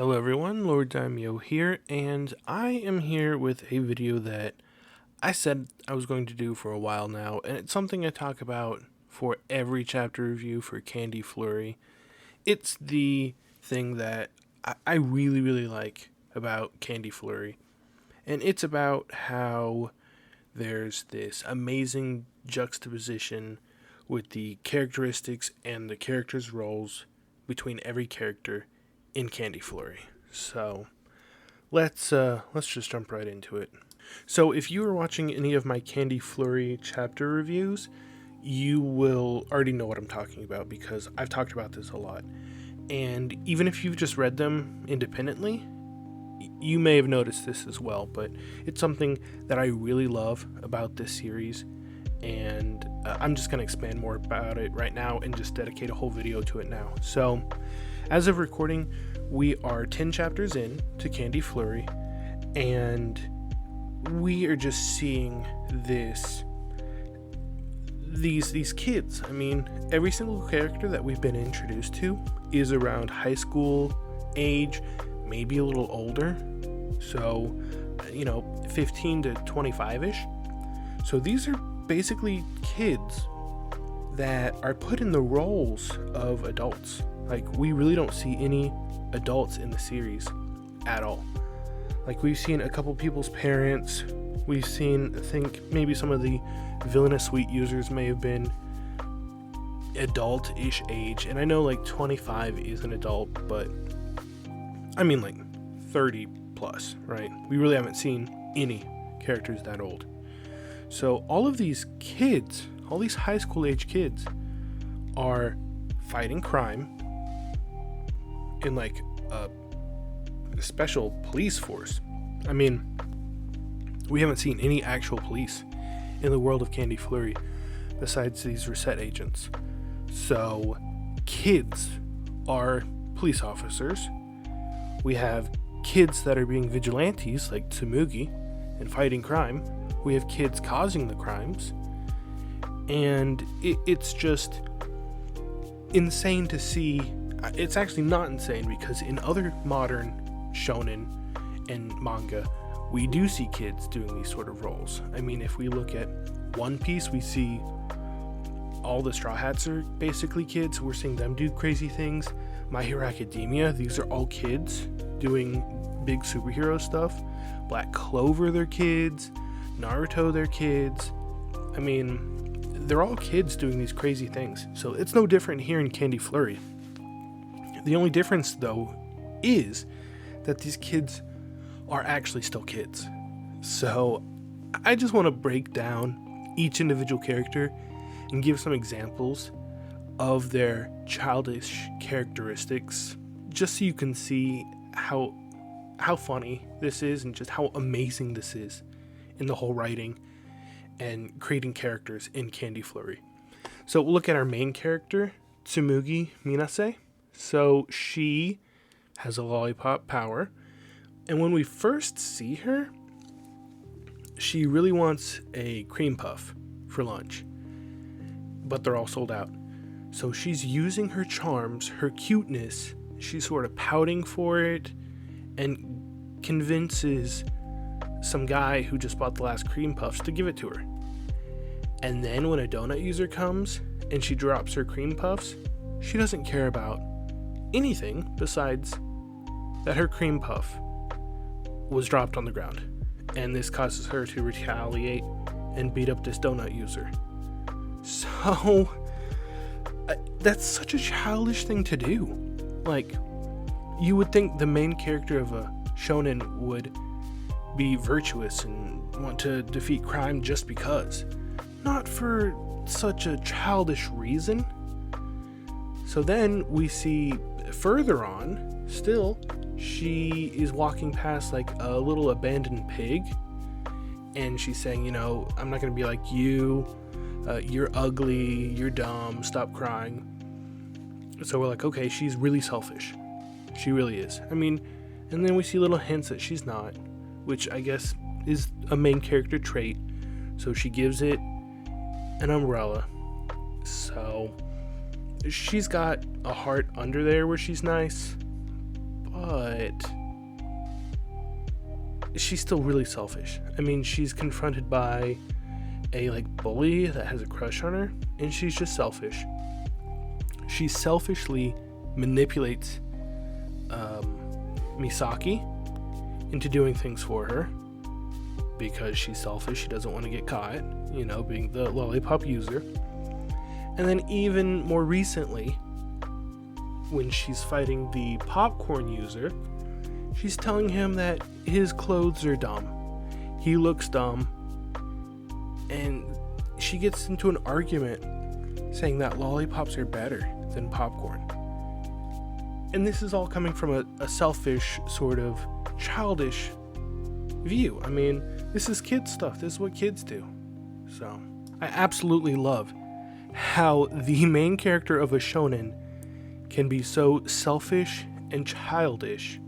Hello everyone, Lord Daimyo here, and I am here with a video that I said I was going to do for a while now, and it's something I talk about for every chapter review for Candy Flurry. It's the thing that I really like about Candy Flurry, and it's about how there's this amazing juxtaposition with the characteristics and the characters' roles between every character in Candy Flurry. So let's just jump right into it. So if you are watching any of my Candy Flurry chapter reviews, you will already know what I'm talking about because I've talked about this a lot. And even if you've just read them independently, you may have noticed this as well, but it's something that I really love about this series, and I'm just going to expand more about it right now and just dedicate a whole video to it now. So as of recording, we are 10 chapters in to Candy Flurry, and we are just seeing these kids. I mean, every single character that we've been introduced to is around high school age, maybe a little older. So, 15 to 25-ish. So these are basically kids that are put in the roles of adults. Like, we really don't see any adults in the series at all. Like, we've seen a couple people's parents. We've seen, I think, maybe some of the villainous sweet users may have been adult-ish age. And I know, 25 is an adult, but I mean, 30 plus, right? We really haven't seen any characters that old. So all of these kids, all these high school age kids, are fighting crime in a special police force. I mean, we haven't seen any actual police in the world of Candy Flurry besides these reset agents. So kids are police officers. We have kids that are being vigilantes like Tsumugi and fighting crime. We have kids causing the crimes. And it's just insane to see. It's actually not insane because in other modern shonen and manga, we do see kids doing these sort of roles. I mean, if we look at One Piece, we see all the Straw Hats are basically kids. We're seeing them do crazy things. My Hero Academia, these are all kids doing big superhero stuff. Black Clover, they're kids. Naruto, they're kids. I mean, they're all kids doing these crazy things. So it's no different here in Candy Flurry. The only difference, though, is that these kids are actually still kids. So I just want to break down each individual character and give some examples of their childish characteristics, just so you can see how funny this is and just how amazing this is in the whole writing and creating characters in Candy Flurry. So we'll look at our main character, Tsumugi Minase. So she has a lollipop power, and when we first see her, she really wants a cream puff for lunch, but they're all sold out. So she's using her charms, her cuteness, she's sort of pouting for it, and convinces some guy who just bought the last cream puffs to give it to her. And then when a donut user comes and she drops her cream puffs, she doesn't care about anything besides that her cream puff was dropped on the ground, and this causes her to retaliate and beat up this donut user. So that's such a childish thing to do. Like, you would think the main character of a shonen would be virtuous and want to defeat crime just because, not for such a childish reason. So then we see further on, still, she is walking past a little abandoned pig, and she's saying, I'm not going to be like you, you're ugly, you're dumb, stop crying. So we're like, okay, she's really selfish. She really is. I mean, and then we see little hints that she's not, which I guess is a main character trait. So she gives it an umbrella. So she's got a heart under there where she's nice, but she's still really selfish. I mean, she's confronted by a bully that has a crush on her, and she's just selfish. She selfishly manipulates Misaki into doing things for her because she's selfish. She doesn't want to get caught, being the lollipop user. And then even more recently, when she's fighting the popcorn user, she's telling him that his clothes are dumb. He looks dumb. And she gets into an argument saying that lollipops are better than popcorn. And this is all coming from a selfish, sort of childish view. I mean, this is kid stuff. This is what kids do. So, I absolutely love how the main character of a shonen can be so selfish and childish,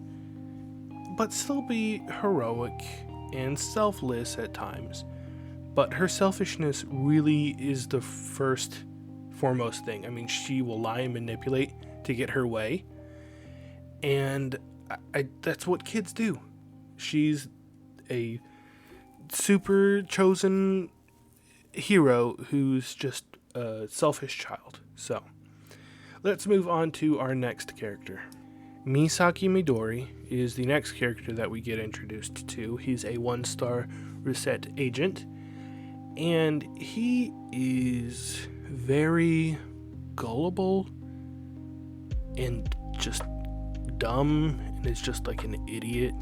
but still be heroic and selfless at times. But her selfishness really is the foremost thing. I mean, she will lie and manipulate to get her way. And that's what kids do. She's a super chosen hero who's just a selfish child. So, let's move on to our next character. Misaki Midori is the next character that we get introduced to. He's a 1-star reset agent. And he is very gullible and just dumb and is just like an idiot.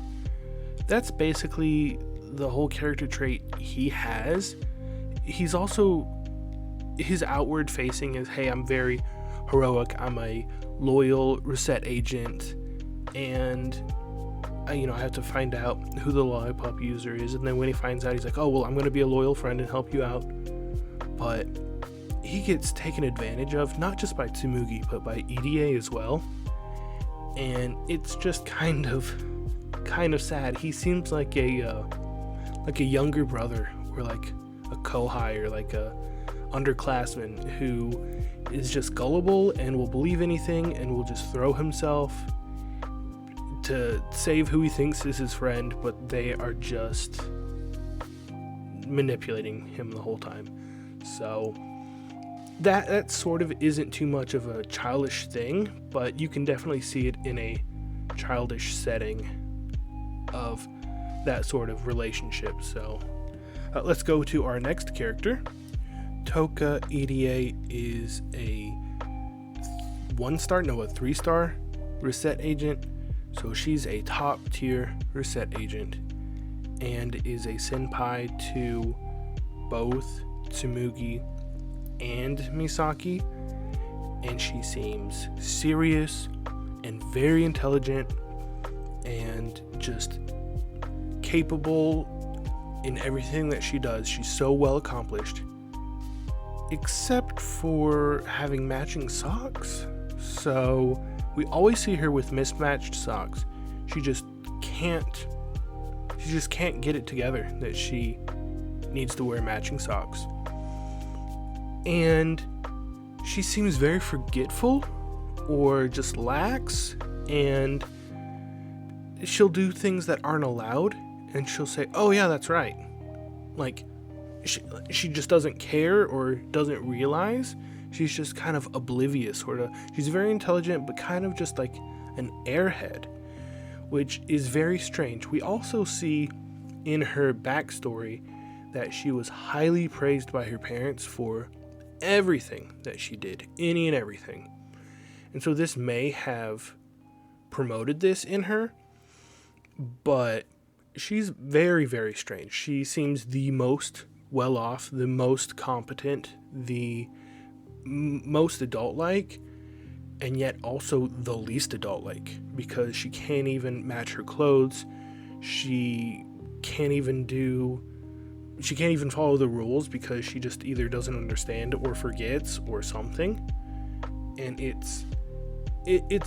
That's basically the whole character trait he has. He's also, his outward facing is, hey, I'm very heroic, I'm a loyal reset agent, and I have to find out who the lollipop user is. And then when he finds out, he's like, oh, well, I'm going to be a loyal friend and help you out. But he gets taken advantage of, not just by Tsumugi, but by EDA as well. And it's just kind of sad. He seems like a younger brother, or like a kohai, or like a underclassman who is just gullible and will believe anything and will just throw himself to save who he thinks is his friend, but they are just manipulating him the whole time. So that sort of isn't too much of a childish thing, but you can definitely see it in a childish setting of that sort of relationship. So let's go to our next character. Tokaeda is a 3-star reset agent. So she's a top tier reset agent and is a senpai to both Tsumugi and Misaki, and she seems serious and very intelligent and just capable in everything that she does. She's so well accomplished, except for having matching socks. So we always see her with mismatched socks. She just can't get it together that she needs to wear matching socks. And she seems very forgetful or just lax, and she'll do things that aren't allowed, and she'll say, oh yeah, that's right. Like, she just doesn't care or doesn't realize. She's just kind of oblivious, sort of. She's very intelligent, but kind of just like an airhead, which is very strange. We also see in her backstory that she was highly praised by her parents for everything that she did, any and everything. And so this may have promoted this in her, but she's very, very strange. She seems the most well off, the most competent, the most adult-like, and yet also the least adult-like, because she can't even match her clothes. She can't even follow the rules because she just either doesn't understand or forgets or something. And it's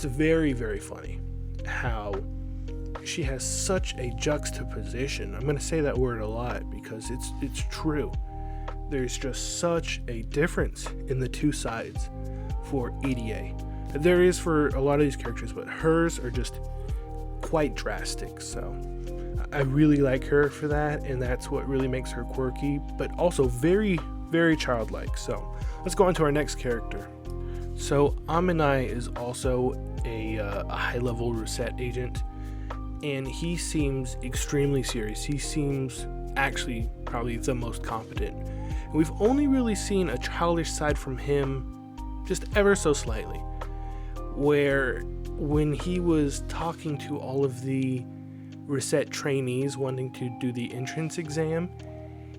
very, very funny how she has such a juxtaposition. I'm going to say that word a lot because it's true. There's just such a difference in the two sides for EDA. There is for a lot of these characters, but hers are just quite drastic. So I really like her for that, and that's what really makes her quirky, but also very, very childlike. So let's go on to our next character. So Minai is also a high-level reset agent, and he seems extremely serious. He seems actually probably the most competent. And we've only really seen a childish side from him just ever so slightly, where when he was talking to all of the reset trainees wanting to do the entrance exam,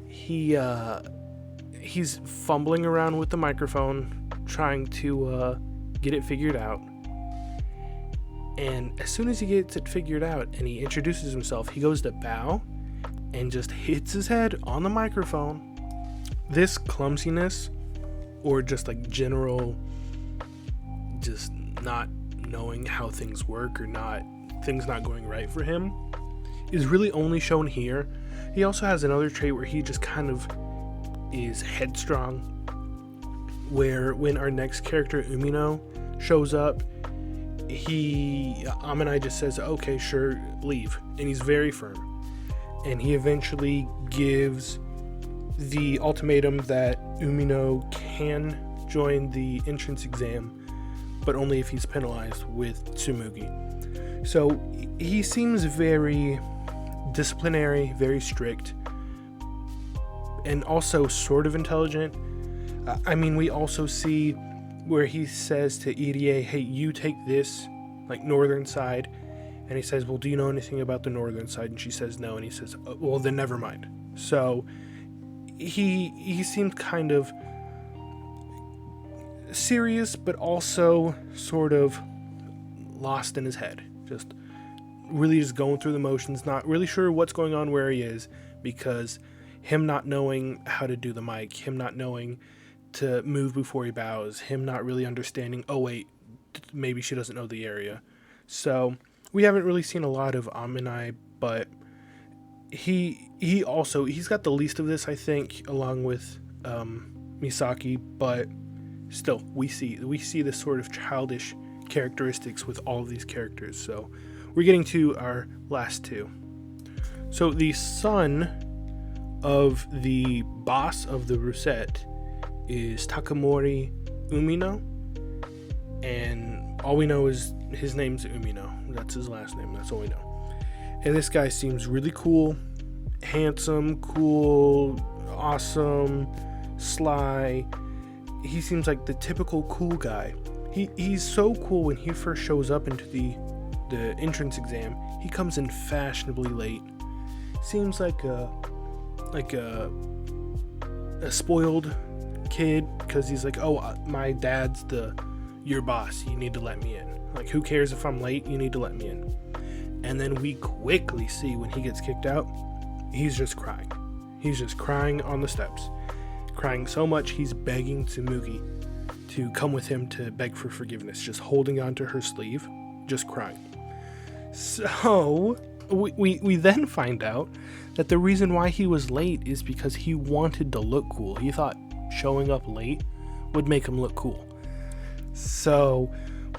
he's fumbling around with the microphone trying to get it figured out. And as soon as he gets it figured out and he introduces himself, he goes to bow and just hits his head on the microphone. This clumsiness, or just like general just not knowing how things work, or things not going right for him, is really only shown here. He also has another trait where he just kind of is headstrong, where when our next character Umino shows up, Aminai just says, okay, sure, leave, and he's very firm. And he eventually gives the ultimatum that Umino can join the entrance exam, but only if he's penalized with Tsumugi. So he seems very disciplinary, very strict, and also sort of intelligent. We also see where he says to Irie, hey, you take this, like, northern side. And he says, well, do you know anything about the northern side? And she says no. And he says, well, then never mind. So he seemed kind of serious, but also sort of lost in his head. Just going through the motions, not really sure what's going on where he is, because him not knowing how to do the mic, him not knowing to move before he bows, him not really understanding, oh wait, maybe she doesn't know the area. So we haven't really seen a lot of Minai, but he's got the least of this, I think, along with Misaki, but still we see this sort of childish characteristics with all of these characters. So we're getting to our last two. So the son of the boss of the reset is Takamori Umino, and all we know is his name's Umino. That's his last name, that's all we know. And this guy seems really cool, handsome, cool, awesome, sly. He seems like the typical cool guy. He's so cool. When he first shows up into the entrance exam, he comes in fashionably late. Seems like a spoiled kid, because he's like, oh, my dad's your boss, you need to let me in. Like, who cares if I'm late, you need to let me in. And then we quickly see when he gets kicked out, he's just crying. He's just crying on the steps, crying so much he's begging Tsumugi to come with him to beg for forgiveness, just holding onto her sleeve, just crying. So we then find out that the reason why he was late is because he wanted to look cool. He thought showing up late would make him look cool. So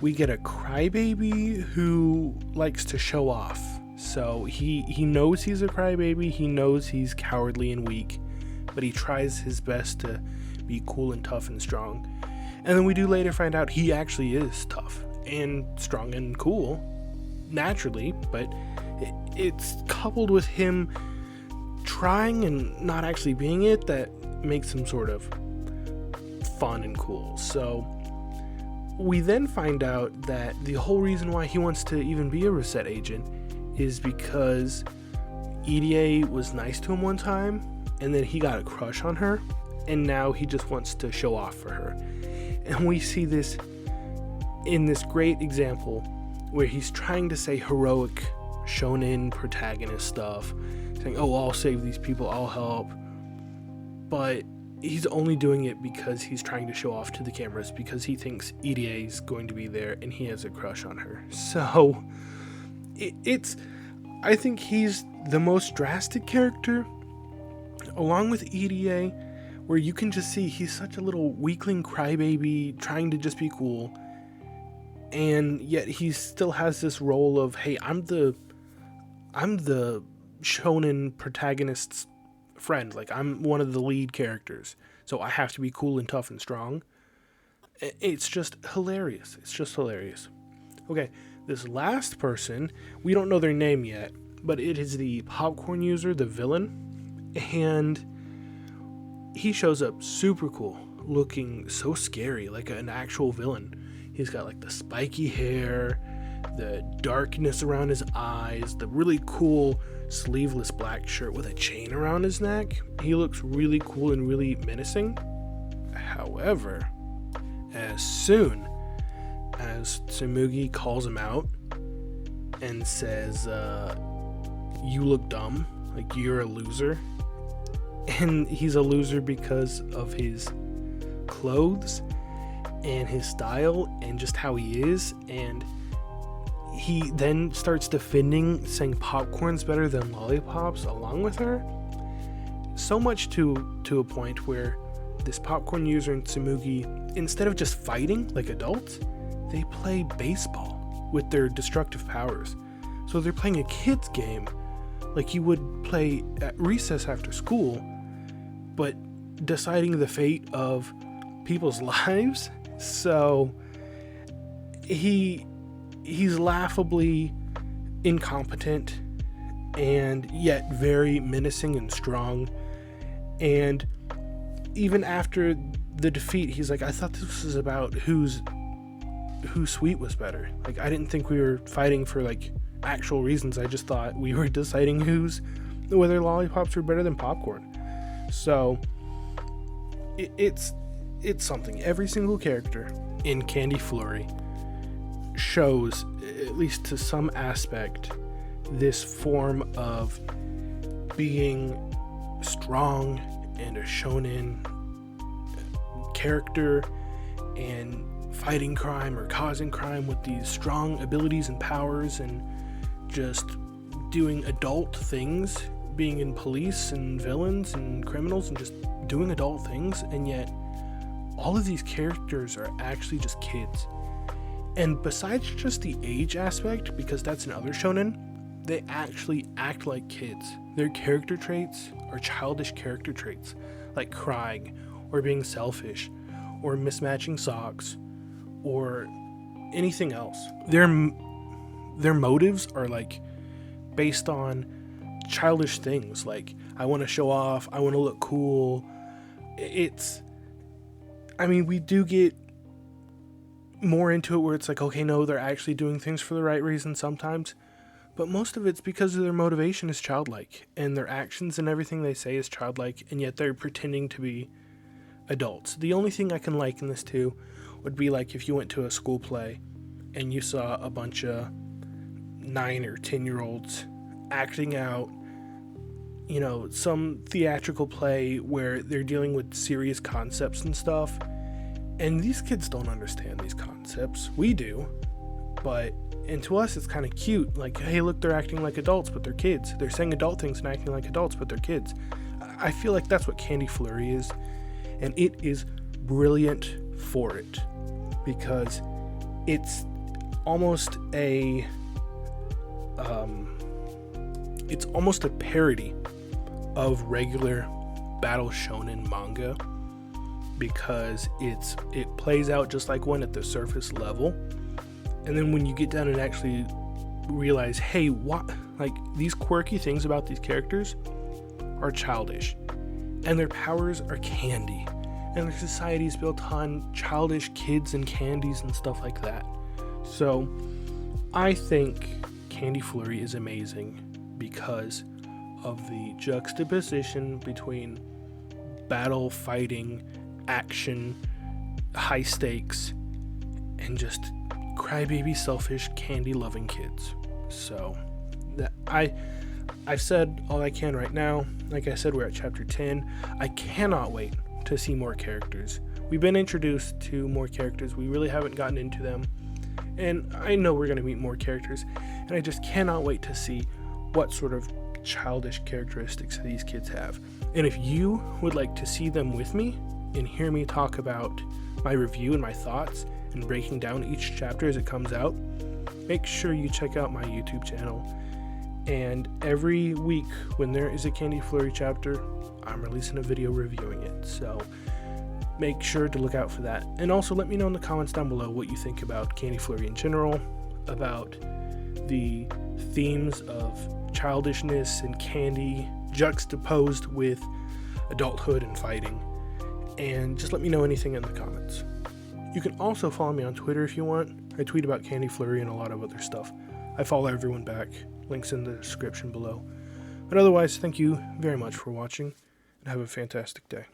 we get a crybaby who likes to show off. So he knows he's a crybaby, he knows he's cowardly and weak, but he tries his best to be cool and tough and strong. And then we do later find out he actually is tough and strong and cool, naturally, but it's coupled with him trying and not actually being it that makes him sort of fun and cool. So we then find out that the whole reason why he wants to even be a reset agent is because EDA was nice to him one time, and then he got a crush on her, and now he just wants to show off for her. And we see this in this great example where he's trying to say heroic shonen protagonist stuff, saying, oh, I'll save these people, I'll help, but he's only doing it because he's trying to show off to the cameras, because he thinks EDA is going to be there and he has a crush on her. So I think he's the most drastic character, along with EDA, where you can just see he's such a little weakling crybaby trying to just be cool, and yet he still has this role of, hey, I'm the I'm the shonen protagonist's friend. Like, I'm one of the lead characters, so I have to be cool and tough and strong. It's just hilarious. It's just hilarious. Okay, this last person, we don't know their name yet, but it is the popcorn user, the villain, and he shows up super cool, looking so scary, like an actual villain. He's got like the spiky hair, the darkness around his eyes, the really cool sleeveless black shirt with a chain around his neck. He looks really cool and really menacing. However, as soon as Tsumugi calls him out and says, you look dumb, like you're a loser, and he's a loser because of his clothes and his style and just how he is, and he then starts defending, saying popcorn's better than lollipops along with her, so much to a point where this popcorn user and Tsumugi, instead of just fighting like adults, they play baseball with their destructive powers. So they're playing a kid's game like you would play at recess after school, but deciding the fate of people's lives. So he's laughably incompetent and yet very menacing and strong. And even after the defeat, he's like, I thought this was about whose sweet was better. Like, I didn't think we were fighting for like actual reasons. I just thought we were deciding whether lollipops were better than popcorn. So it's something. Every single character in Candy Flurry shows, at least to some aspect, this form of being strong and a shonen character and fighting crime or causing crime with these strong abilities and powers, and just doing adult things, being in police and villains and criminals and just doing adult things. And yet all of these characters are actually just kids. And besides just the age aspect, because that's in other shonen, they actually act like kids. Their character traits are childish character traits, like crying, or being selfish, or mismatching socks, or anything else. Their motives are like based on childish things, like I want to show off, I want to look cool. We do get more into it where it's like, okay, no, they're actually doing things for the right reason sometimes, but most of it's because their motivation is childlike, and their actions and everything they say is childlike, and yet they're pretending to be adults. The only thing I can liken this to would be like if you went to a school play and you saw a bunch of 9 or 10-year-olds acting out, some theatrical play where they're dealing with serious concepts and stuff, and these kids don't understand these concepts. We do, and to us it's kind of cute, like, hey, look, they're acting like adults, but they're kids. They're saying adult things and acting like adults, but they're kids. I feel like that's what Candy Flurry is, and it is brilliant for it, because it's almost a parody of regular battle shonen manga, because it plays out just like one at the surface level, and then when you get down and actually realize, hey, what, like, these quirky things about these characters are childish, and their powers are candy, and their society is built on childish kids and candies and stuff like that. So I think Candy Flurry is amazing because of the juxtaposition between battle, fighting, action, high stakes, and just crybaby, selfish, candy-loving kids. So I've said all I can right now. Like I said, we're at chapter 10. I cannot wait to see more characters. We've been introduced to more characters. We really haven't gotten into them. And I know we're going to meet more characters. And I just cannot wait to see what sort of childish characteristics these kids have. And if you would like to see them with me and hear me talk about my review and my thoughts and breaking down each chapter as it comes out, make sure you check out my YouTube channel And every week when there is a Candy Flurry chapter, I'm releasing a video reviewing it. So make sure to look out for that. And also let me know in the comments down below what you think about Candy Flurry in general, about the themes of childishness and candy juxtaposed with adulthood and fighting. And just let me know anything in the comments. You can also follow me on Twitter if you want. I tweet about Candy Flurry and a lot of other stuff. I follow everyone back. Links in the description below. But otherwise, thank you very much for watching, and have a fantastic day.